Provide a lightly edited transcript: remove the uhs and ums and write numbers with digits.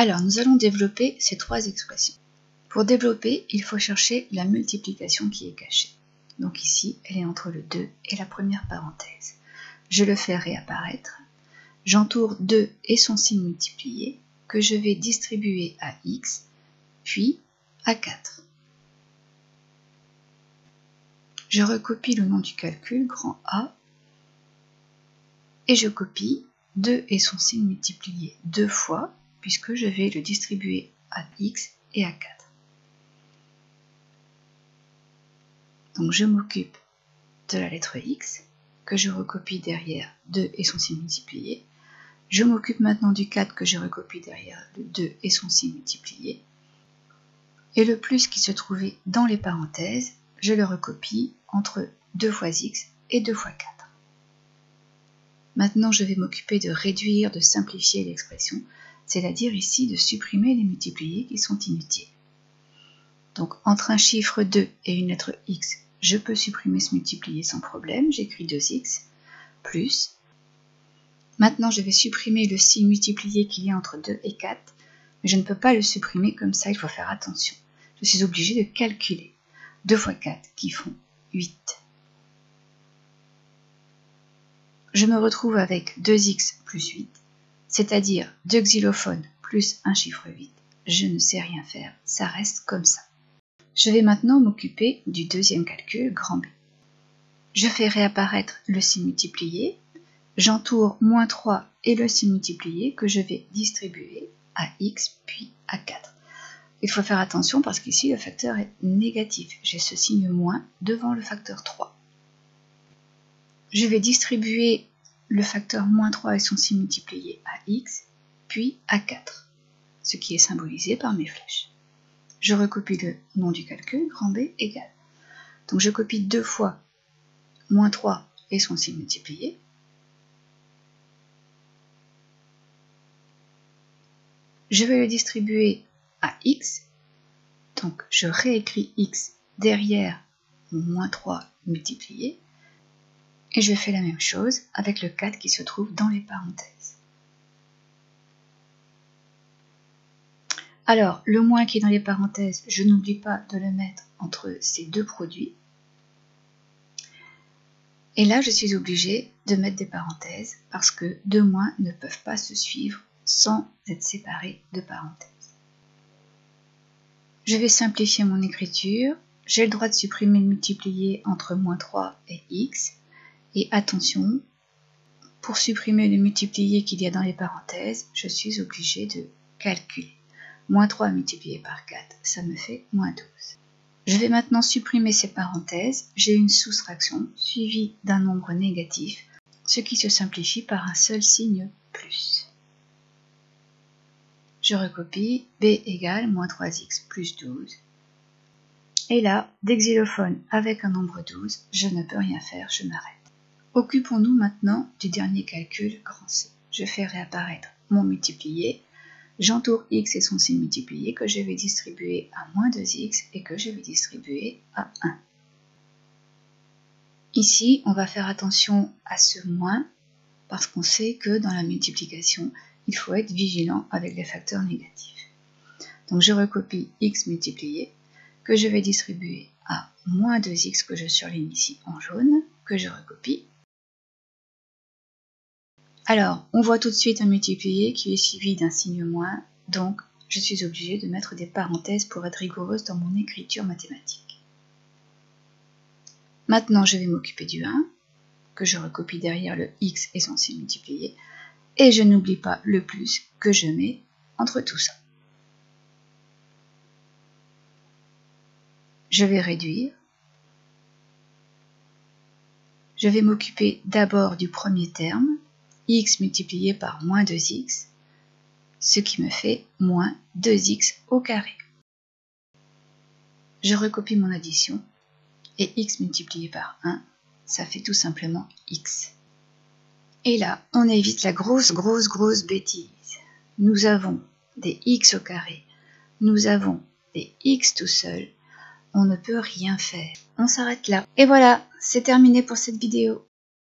Alors, nous allons développer ces trois expressions. Pour développer, il faut chercher la multiplication qui est cachée. Donc ici, elle est entre le 2 et la première parenthèse. Je le fais réapparaître. J'entoure 2 et son signe multiplié, que je vais distribuer à x, puis à 4. Je recopie le nom du calcul, grand A, et je copie 2 et son signe multiplié 2 fois, puisque je vais le distribuer à x et à 4. Donc je m'occupe de la lettre x, que je recopie derrière 2 et son signe multiplié. Je m'occupe maintenant du 4 que je recopie derrière le 2 et son signe multiplié. Et le plus qui se trouvait dans les parenthèses, je le recopie entre 2 fois x et 2 fois 4. Maintenant, je vais m'occuper de réduire, de simplifier l'expression, c'est-à-dire ici de supprimer les multipliés qui sont inutiles. Donc, entre un chiffre 2 et une lettre x, je peux supprimer ce multiplié sans problème. J'écris 2x, plus. Maintenant, je vais supprimer le signe multiplié qu'il y a entre 2 et 4, mais je ne peux pas le supprimer comme ça, il faut faire attention. Je suis obligée de calculer 2 fois 4 qui font 8. Je me retrouve avec 2x plus 8, c'est-à-dire 2 xylophones plus un chiffre 8. Je ne sais rien faire, ça reste comme ça. Je vais maintenant m'occuper du deuxième calcul, grand B. Je fais réapparaître le signe multiplié, j'entoure moins 3 et le signe multiplié que je vais distribuer à x puis à 4. Il faut faire attention parce qu'ici le facteur est négatif. J'ai ce signe moins devant le facteur 3. Je vais distribuer le facteur moins 3 et son signe multiplié à x, puis à 4, ce qui est symbolisé par mes flèches. Je recopie le nom du calcul, grand B égale. Donc je copie 2 fois moins 3 et son signe multiplié. Je vais le distribuer à x, donc je réécris x derrière mon moins 3 multiplié, et je fais la même chose avec le 4 qui se trouve dans les parenthèses. Alors, le moins qui est dans les parenthèses, je n'oublie pas de le mettre entre ces deux produits. Et là, je suis obligée de mettre des parenthèses parce que deux moins ne peuvent pas se suivre sans être séparés de parenthèses. Je vais simplifier mon écriture. J'ai le droit de supprimer le multiplié entre moins 3 et x. Et attention, pour supprimer le multiplié qu'il y a dans les parenthèses, je suis obligée de calculer. Moins 3 multiplié par 4, ça me fait moins 12. Je vais maintenant supprimer ces parenthèses. J'ai une soustraction suivie d'un nombre négatif, ce qui se simplifie par un seul signe plus. Je recopie b égale moins 3x plus 12. Et là, des xylophones avec un nombre 12, je ne peux rien faire, je m'arrête. Occupons-nous maintenant du dernier calcul, grand C. Je fais réapparaître mon multiplié. J'entoure x et son signe multiplié que je vais distribuer à moins 2x et que je vais distribuer à 1. Ici, on va faire attention à ce moins parce qu'on sait que dans la multiplication, il faut être vigilant avec les facteurs négatifs. Donc je recopie x multiplié que je vais distribuer à moins 2x que je surligne ici en jaune, que je recopie. Alors, on voit tout de suite un multiplié qui est suivi d'un signe moins, donc je suis obligée de mettre des parenthèses pour être rigoureuse dans mon écriture mathématique. Maintenant, je vais m'occuper du 1, que je recopie derrière le x et son signe multiplié, et je n'oublie pas le plus que je mets entre tout ça. Je vais réduire. Je vais m'occuper d'abord du premier terme, x multiplié par moins 2x, ce qui me fait moins 2x au carré. Je recopie mon addition, et x multiplié par 1, ça fait tout simplement x. Et là, on évite la grosse bêtise. Nous avons des x au carré, nous avons des x tout seul, on ne peut rien faire. On s'arrête là. Et voilà, c'est terminé pour cette vidéo.